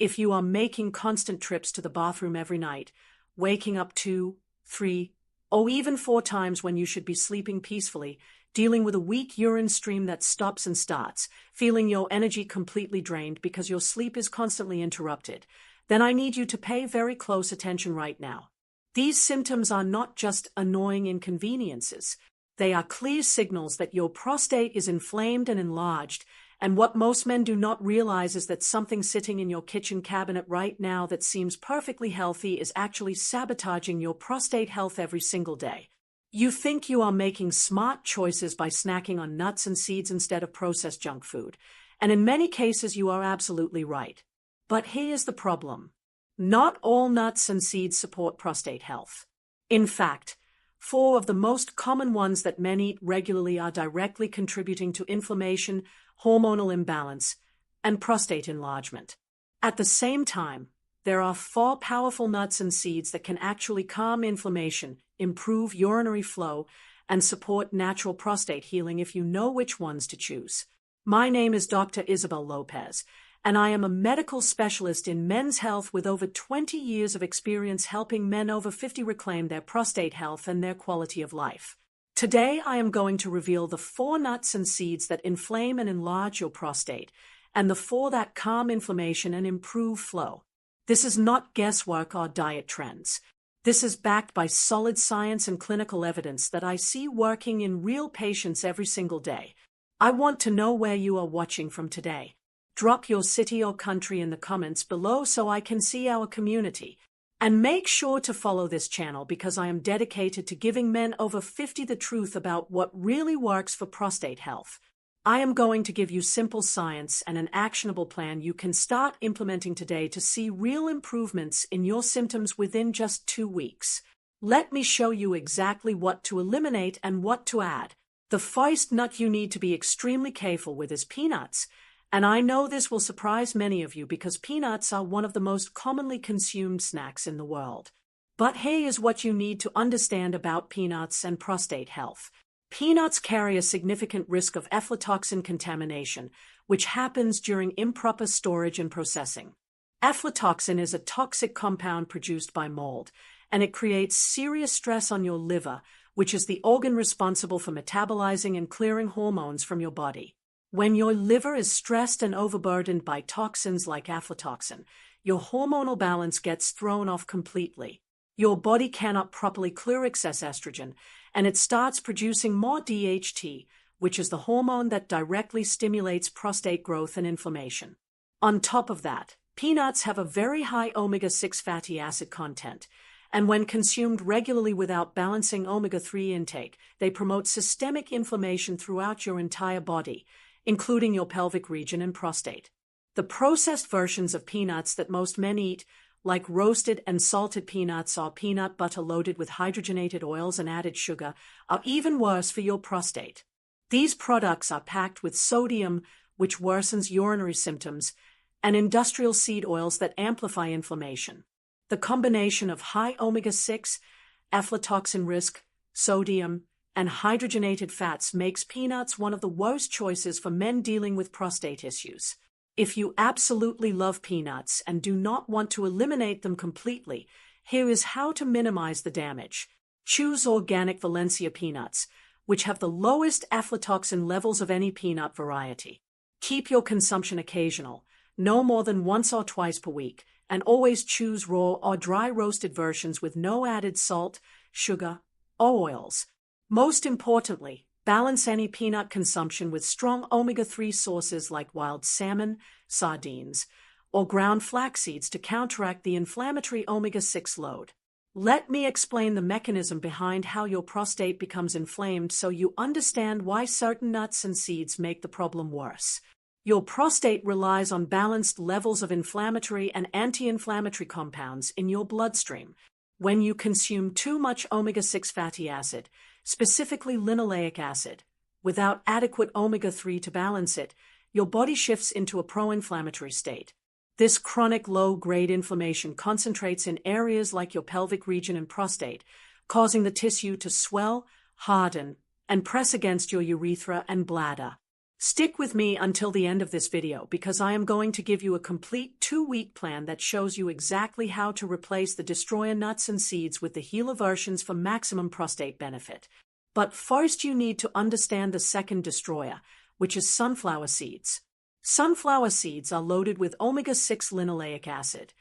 if you are making constant trips to the bathroom every night, waking up 2, 3, or even 4 times when you should be sleeping peacefully, dealing with a weak urine stream that stops and starts, feeling your energy completely drained because your sleep is constantly interrupted, then I need you to pay very close attention right now. These symptoms are not just annoying inconveniences. They are clear signals that your prostate is inflamed and enlarged, and what most men do not realize is that something sitting in your kitchen cabinet right now that seems perfectly healthy is actually sabotaging your prostate health every single day. You think you are making smart choices by snacking on nuts and seeds instead of processed junk food, and in many cases you are absolutely right. But here's the problem. Not all nuts and seeds support prostate health. In fact, 4 of the most common ones that men eat regularly are directly contributing to inflammation, hormonal imbalance, and prostate enlargement. At the same time, there are 4 powerful nuts and seeds that can actually calm inflammation, improve urinary flow, and support natural prostate healing if you know which ones to choose. My name is Dr. Isabel Lopez, and I am a medical specialist in men's health with over 20 years of experience helping men over 50 reclaim their prostate health and their quality of life. Today, I am going to reveal the 4 nuts and seeds that inflame and enlarge your prostate, and the 4 that calm inflammation and improve flow. This is not guesswork or diet trends. This is backed by solid science and clinical evidence that I see working in real patients every single day. I want to know where you are watching from today. Drop your city or country in the comments below so I can see our community. And make sure to follow this channel because I am dedicated to giving men over 50 the truth about what really works for prostate health. I am going to give you simple science and an actionable plan you can start implementing today to see real improvements in your symptoms within just 2 weeks. Let me show you exactly what to eliminate and what to add. The first nut you need to be extremely careful with is peanuts. And I know this will surprise many of you because peanuts are one of the most commonly consumed snacks in the world. But here is what you need to understand about peanuts and prostate health. Peanuts carry a significant risk of aflatoxin contamination, which happens during improper storage and processing. Aflatoxin is a toxic compound produced by mold, and it creates serious stress on your liver, which is the organ responsible for metabolizing and clearing hormones from your body. When your liver is stressed and overburdened by toxins like aflatoxin, your hormonal balance gets thrown off completely. Your body cannot properly clear excess estrogen, and it starts producing more DHT, which is the hormone that directly stimulates prostate growth and inflammation. On top of that, peanuts have a very high omega-6 fatty acid content, and when consumed regularly without balancing omega-3 intake, they promote systemic inflammation throughout your entire body, including your pelvic region and prostate. The processed versions of peanuts that most men eat, like roasted and salted peanuts or peanut butter loaded with hydrogenated oils and added sugar, are even worse for your prostate. These products are packed with sodium, which worsens urinary symptoms, and industrial seed oils that amplify inflammation. The combination of high omega-6, aflatoxin risk, sodium, and hydrogenated fats makes peanuts one of the worst choices for men dealing with prostate issues. If you absolutely love peanuts and do not want to eliminate them completely, here is how to minimize the damage. Choose organic Valencia peanuts, which have the lowest aflatoxin levels of any peanut variety. Keep your consumption occasional, no more than once or twice per week, and always choose raw or dry roasted versions with no added salt, sugar, or oils. Most importantly, balance any peanut consumption with strong omega-3 sources like wild salmon, sardines, or ground flax seeds to counteract the inflammatory omega-6 load. Let me explain the mechanism behind how your prostate becomes inflamed so you understand why certain nuts and seeds make the problem worse. Your prostate relies on balanced levels of inflammatory and anti-inflammatory compounds in your bloodstream. When you consume too much omega-6 fatty acid, specifically linoleic acid, without adequate omega-3 to balance it, your body shifts into a pro-inflammatory state. This chronic low-grade inflammation concentrates in areas like your pelvic region and prostate, causing the tissue to swell, harden, and press against your urethra and bladder. Stick with me until the end of this video because I am going to give you a complete 2-week plan that shows you exactly how to replace the destroyer nuts and seeds with the healer versions for maximum prostate benefit. But first you need to understand the second destroyer, which is sunflower seeds. Sunflower seeds are loaded with omega-6 linoleic acid,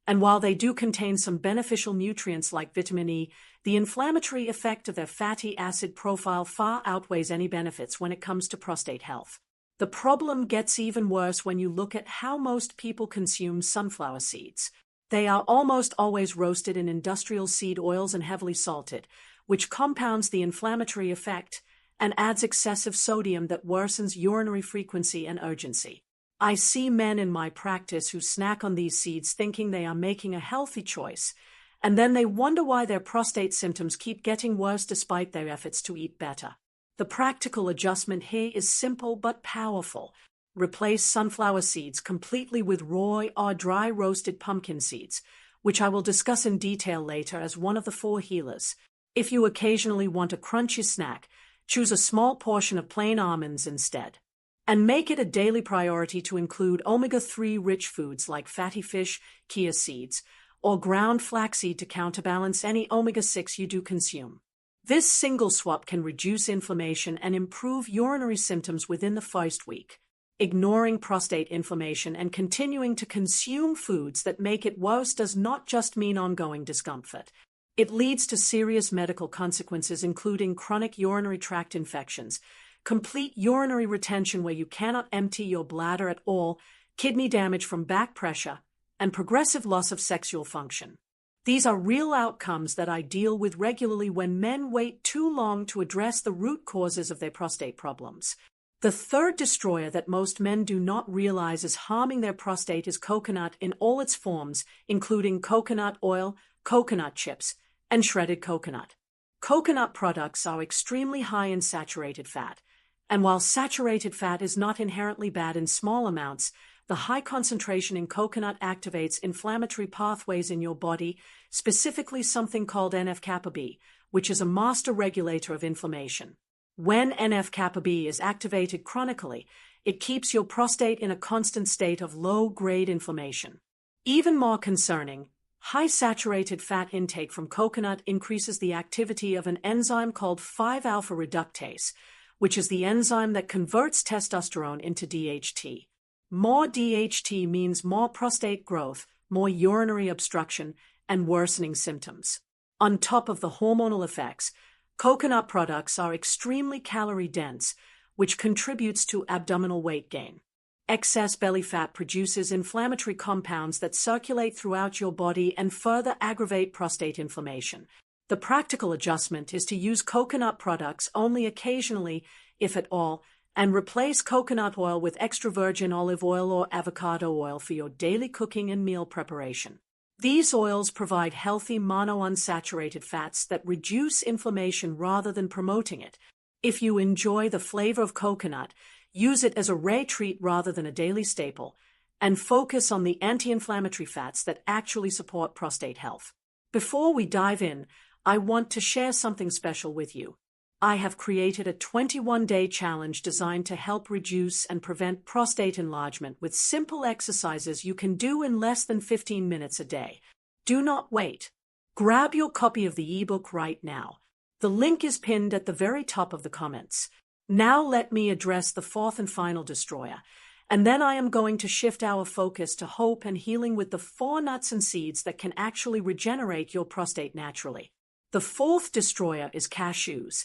and while they do contain some beneficial nutrients like vitamin E, the inflammatory effect of their fatty acid profile far outweighs any benefits when it comes to prostate health. The problem gets even worse when you look at how most people consume sunflower seeds. They are almost always roasted in industrial seed oils and heavily salted, which compounds the inflammatory effect and adds excessive sodium that worsens urinary frequency and urgency. I see men in my practice who snack on these seeds thinking they are making a healthy choice, and then they wonder why their prostate symptoms keep getting worse despite their efforts to eat better. The practical adjustment here is simple but powerful. Replace sunflower seeds completely with raw or dry roasted pumpkin seeds, which I will discuss in detail later as one of the 4 healers. If you occasionally want a crunchy snack, choose a small portion of plain almonds instead. And make it a daily priority to include omega-3 rich foods like fatty fish, chia seeds, or ground flaxseed to counterbalance any omega-6 you do consume. This single swap can reduce inflammation and improve urinary symptoms within the first week. Ignoring prostate inflammation and continuing to consume foods that make it worse does not just mean ongoing discomfort. It leads to serious medical consequences including chronic urinary tract infections, complete urinary retention where you cannot empty your bladder at all, kidney damage from back pressure, and progressive loss of sexual function. These are real outcomes that I deal with regularly when men wait too long to address the root causes of their prostate problems. The third destroyer that most men do not realize is harming their prostate is coconut in all its forms, including coconut oil, coconut chips, and shredded coconut. Coconut products are extremely high in saturated fat, and while saturated fat is not inherently bad in small amounts, the high concentration in coconut activates inflammatory pathways in your body, specifically something called NF-kappa B, which is a master regulator of inflammation. When NF-kappa B is activated chronically, it keeps your prostate in a constant state of low-grade inflammation. Even more concerning, high saturated fat intake from coconut increases the activity of an enzyme called 5-alpha reductase, which is the enzyme that converts testosterone into DHT. More DHT means more prostate growth, more urinary obstruction, and worsening symptoms. On top of the hormonal effects, coconut products are extremely calorie-dense, which contributes to abdominal weight gain. Excess belly fat produces inflammatory compounds that circulate throughout your body and further aggravate prostate inflammation. The practical adjustment is to use coconut products only occasionally, if at all, and replace coconut oil with extra virgin olive oil or avocado oil for your daily cooking and meal preparation. These oils provide healthy monounsaturated fats that reduce inflammation rather than promoting it. If you enjoy the flavor of coconut, use it as a rare treat rather than a daily staple, and focus on the anti-inflammatory fats that actually support prostate health. Before we dive in, I want to share something special with you. I have created a 21-day challenge designed to help reduce and prevent prostate enlargement with simple exercises you can do in less than 15 minutes a day. Do not wait. Grab your copy of the ebook right now. The link is pinned at the very top of the comments. Now let me address the 4th and final destroyer, and then I am going to shift our focus to hope and healing with the 4 nuts and seeds that can actually regenerate your prostate naturally. The 4th destroyer is cashews.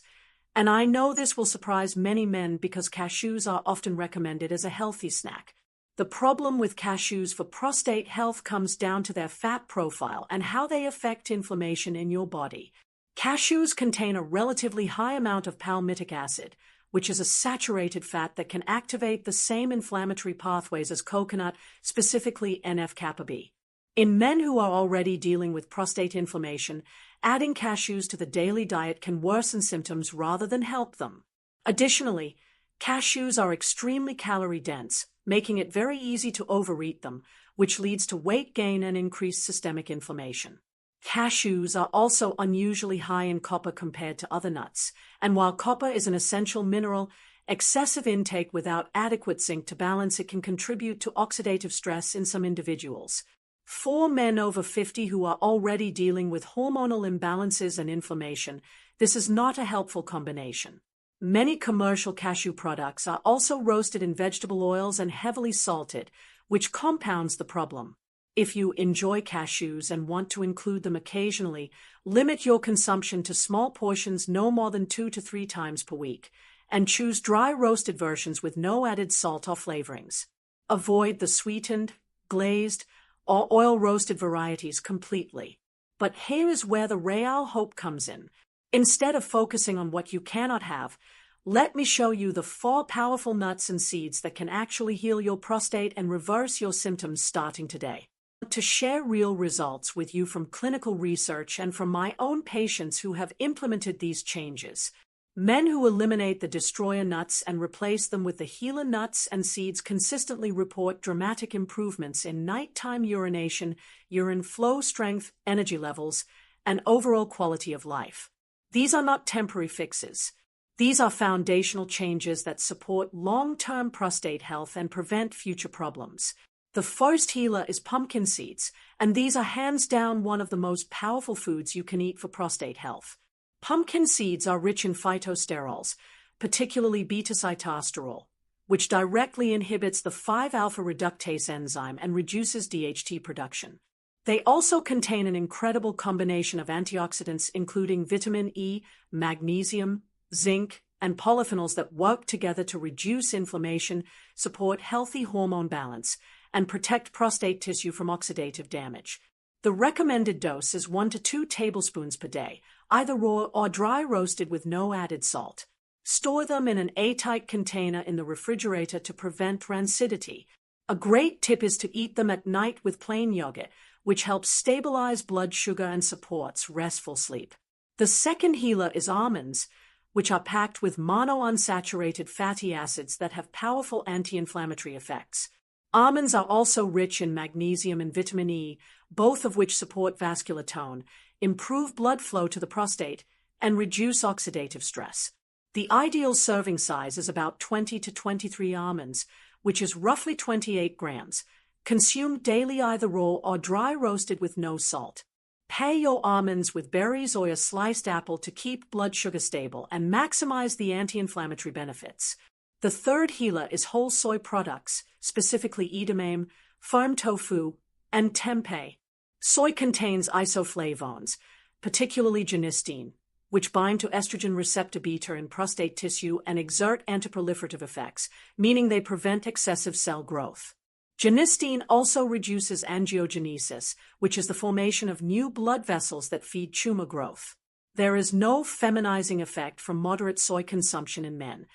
And I know this will surprise many men because cashews are often recommended as a healthy snack. The problem with cashews for prostate health comes down to their fat profile and how they affect inflammation in your body. Cashews contain a relatively high amount of palmitic acid, which is a saturated fat that can activate the same inflammatory pathways as coconut, specifically NF-kappa B. In men who are already dealing with prostate inflammation, adding cashews to the daily diet can worsen symptoms rather than help them. Additionally, cashews are extremely calorie-dense, making it very easy to overeat them, which leads to weight gain and increased systemic inflammation. Cashews are also unusually high in copper compared to other nuts, and while copper is an essential mineral, Excessive intake without adequate zinc to balance it can contribute to oxidative stress in some individuals. For men over 50 who are already dealing with hormonal imbalances and inflammation, this is not a helpful combination. Many commercial cashew products are also roasted in vegetable oils and heavily salted, which compounds the problem. If you enjoy cashews and want to include them occasionally, limit your consumption to small portions no more than 2 to 3 times per week, and choose dry roasted versions with no added salt or flavorings. Avoid the sweetened, glazed, or oil-roasted varieties completely. But here is where the real hope comes in. Instead of focusing on what you cannot have, let me show you the 4 powerful nuts and seeds that can actually heal your prostate and reverse your symptoms starting today. To share real results with you from clinical research and from my own patients who have implemented these changes. Men who eliminate the destroyer nuts and replace them with the healer nuts and seeds consistently report dramatic improvements in nighttime urination, urine flow strength, energy levels, and overall quality of life. These are not temporary fixes. These are foundational changes that support long-term prostate health and prevent future problems. The first healer is pumpkin seeds, and these are hands down one of the most powerful foods you can eat for prostate health. Pumpkin seeds are rich in phytosterols, particularly beta-sitosterol, which directly inhibits the 5-alpha reductase enzyme and reduces DHT production. They also contain an incredible combination of antioxidants including vitamin E, magnesium, zinc, and polyphenols that work together to reduce inflammation, support healthy hormone balance, and protect prostate tissue from oxidative damage. The recommended dose is 1 to 2 tablespoons per day, either raw or dry roasted with no added salt. Store them in an airtight container in the refrigerator to prevent rancidity. A great tip is to eat them at night with plain yogurt, which helps stabilize blood sugar and supports restful sleep. The second healer is almonds, which are packed with monounsaturated fatty acids that have powerful anti-inflammatory effects. Almonds are also rich in magnesium and vitamin E, both of which support vascular tone, improve blood flow to the prostate, and reduce oxidative stress. The ideal serving size is about 20 to 23 almonds, which is roughly 28 grams, consumed daily either raw or dry roasted with no salt. Pair your almonds with berries or a sliced apple to keep blood sugar stable and maximize the anti-inflammatory benefits. The third healer is whole soy products, specifically edamame, firm tofu, and tempeh. Soy contains isoflavones, particularly genistein, which bind to estrogen receptor beta in prostate tissue and exert antiproliferative effects, meaning they prevent excessive cell growth. Genistein also reduces angiogenesis, which is the formation of new blood vessels that feed tumor growth. There is no feminizing effect from moderate soy consumption in men,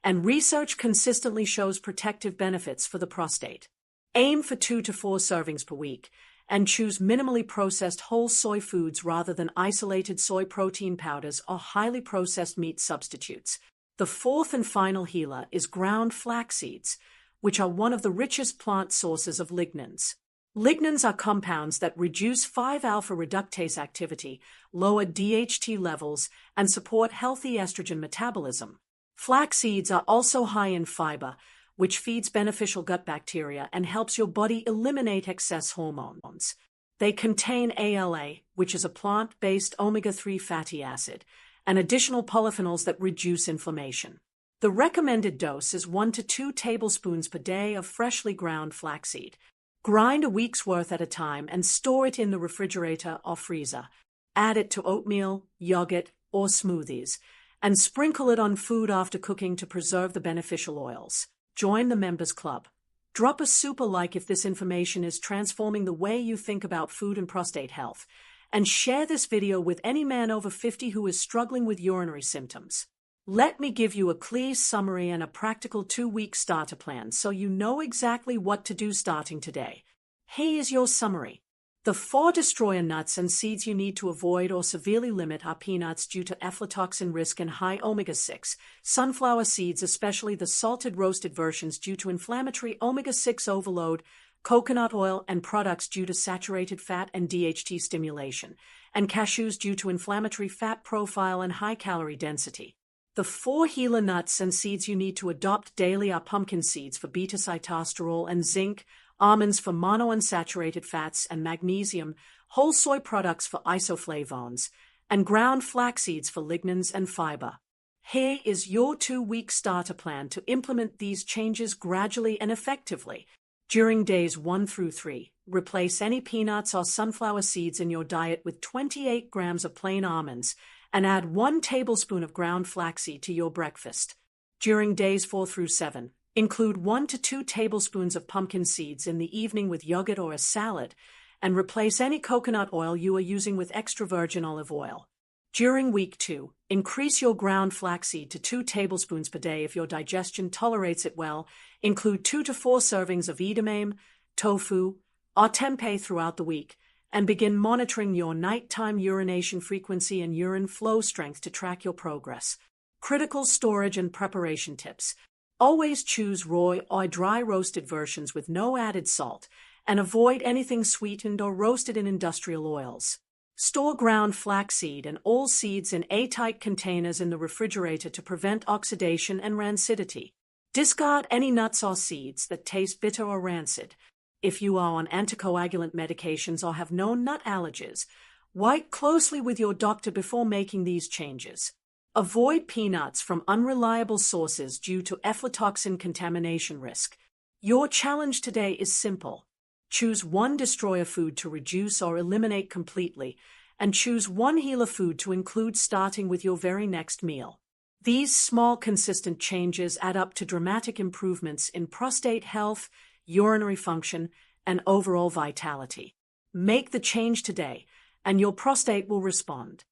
and research consistently shows protective benefits for the prostate. Aim for 2 to 4 servings per week, and choose minimally processed whole soy foods rather than isolated soy protein powders or highly processed meat substitutes. The fourth and final healer is ground flax seeds, which are one of the richest plant sources of lignans. Lignans are compounds that reduce 5-alpha reductase activity, lower DHT levels, and support healthy estrogen metabolism. Flax seeds are also high in fiber, which feeds beneficial gut bacteria and helps your body eliminate excess hormones. They contain ALA, which is a plant-based omega-3 fatty acid, and additional polyphenols that reduce inflammation. The recommended dose is 1 to 2 tablespoons per day of freshly ground flaxseed. Grind a week's worth at a time and store it in the refrigerator or freezer. Add it to oatmeal, yogurt, or smoothies, and sprinkle it on food after cooking to preserve the beneficial oils. Join the Members Club. Drop a super like if this information is transforming the way you think about food and prostate health, and share this video with any man over 50 who is struggling with urinary symptoms. Let me give you a clear summary and a practical 2-week starter plan so you know exactly what to do starting today. Here is your summary. The 4 destroyer nuts and seeds you need to avoid or severely limit are peanuts due to aflatoxin risk and high omega-6, sunflower seeds, especially the salted roasted versions due to inflammatory omega-6 overload, coconut oil and products due to saturated fat and DHT stimulation, and cashews due to inflammatory fat profile and high calorie density. The 4 healer nuts and seeds you need to adopt daily are pumpkin seeds for beta-sitosterol and zinc, almonds for monounsaturated fats and magnesium, whole soy products for isoflavones, and ground flax seeds for lignans and fiber. Here is your 2-week starter plan to implement these changes gradually and effectively. During days 1 through 3, replace any peanuts or sunflower seeds in your diet with 28 grams of plain almonds and add 1 tablespoon of ground flaxseed to your breakfast. During days 4 through 7, include 1 to 2 tablespoons of pumpkin seeds in the evening with yogurt or a salad, and replace any coconut oil you are using with extra virgin olive oil. During week 2, increase your ground flaxseed to 2 tablespoons per day if your digestion tolerates it well. Include 2 to 4 servings of edamame, tofu, or tempeh throughout the week, and begin monitoring your nighttime urination frequency and urine flow strength to track your progress. Critical storage and preparation tips. Always choose raw or dry roasted versions with no added salt, and avoid anything sweetened or roasted in industrial oils. Store ground flaxseed and all seeds in airtight containers in the refrigerator to prevent oxidation and rancidity. Discard any nuts or seeds that taste bitter or rancid. If you are on anticoagulant medications or have known nut allergies, work closely with your doctor before making these changes. Avoid peanuts from unreliable sources due to aflatoxin contamination risk. Your challenge today is simple. Choose 1 destroyer food to reduce or eliminate completely, and choose 1 healer food to include starting with your very next meal. These small, consistent changes add up to dramatic improvements in prostate health, urinary function, and overall vitality. Make the change today, and your prostate will respond.